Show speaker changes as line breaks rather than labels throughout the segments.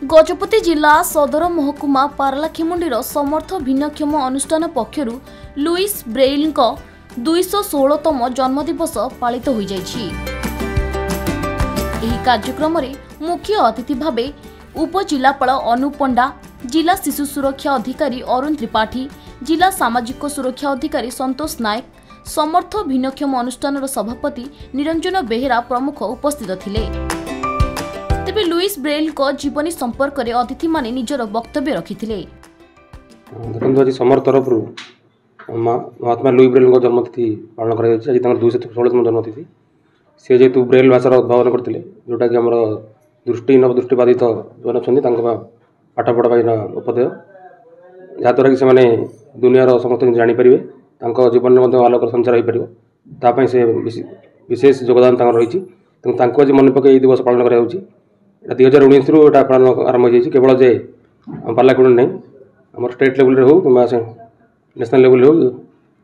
गजपति जिला सदर महकुमा पारलाखेमुंडीर समर्थ भिन्नक्षम अनुष्ठान पक्षरु लुईस ब्रेइल 216तम जन्मदिवस पालित हो जाइछि। एही कार्यक्रम रे मुख्य अतिथि भावे उपजिलापाल अनु पंडा, जिला शिशु सुरक्षा अधिकारी अरुण त्रिपाठी, जिला सामाजिक सुरक्षा अधिकारी संतोष नायक, समर्थ भिन्नक्षम अनुष्ठान सभापति निरंजन बेहेरा प्रमुख उपस्थित थिले। तेबे लुईस ब्रेइल को जीवनी संपर्क में अतिथि माने निजर वक्तव्य रखिथिले।
देखो आज समर तरफ महात्मा लुई ब्रेइल जन्मतिथि पालन कर 216तम जन्मतिथि। सी जेहेतु ब्रेइल भाषार उद्भावन करते जोटा कि आम दृष्टिहीन दृष्टिबाधित जो अच्छा पाठ पढ़ा उपदेय जहाँद्वारा कि से दुनियार समस्त जापर जीवन में आलोक संचार हो पार से विशेष योगदान रही। आज मन पकड़ यह दिवस पालन कर 2019 रु पालन आरंभ हो केवल जे पार्लाखंड नहीं आम स्टेट लेवल हो कि नेशनल लेवल हो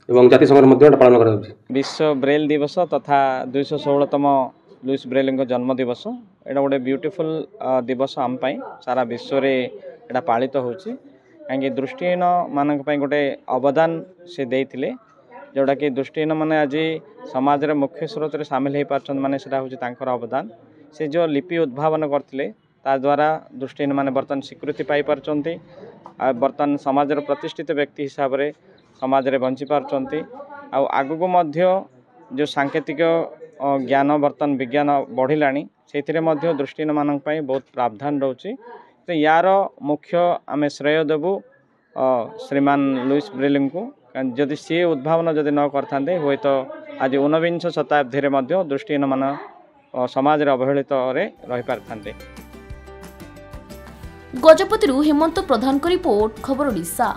एवं जाति संघ पालन कर
विश्व ब्रेल दिवस तथा 216तम लुईस ब्रेइल जन्म दिवस एटा गोटे ब्यूटीफुल दिवस आम सारा विश्व रे एटा पालित होची। कहीं दृष्टिहीन मान गोटे अवदान से देइथिले जोटा कि दृष्टिहीन माने आज समाज रे मुख्य स्रोत रे शामिल हो पारछन माने सेटा होची तांकर अवदान। से जो लिपि उद्भावन करथिले ता द्वारा दृष्टिहीन माने बर्तन स्वीकृति पाई पारछंती। बर्तन समाज रे प्रतिष्ठित व्यक्ति हिसाब रे समाज रे बंची पारछंती। आ आगु मध्य जो सांकेतिक ज्ञान बर्तन विज्ञान बढ़िलानी से दृष्टिहीन मानक पई बहुत प्रावधान रोचे। तो यार मुख्य आम श्रेय देवु श्रीमान लुईस ब्रेइल को। जदि सी उद्भावन जदि न करते हुए तो आज 19 शताब्दी में दृष्टिहीन मान समाज रे अवहेलित रही पारथांते।
गजपति हेमंत प्रधान को रिपोर्ट खबर ओडिशा।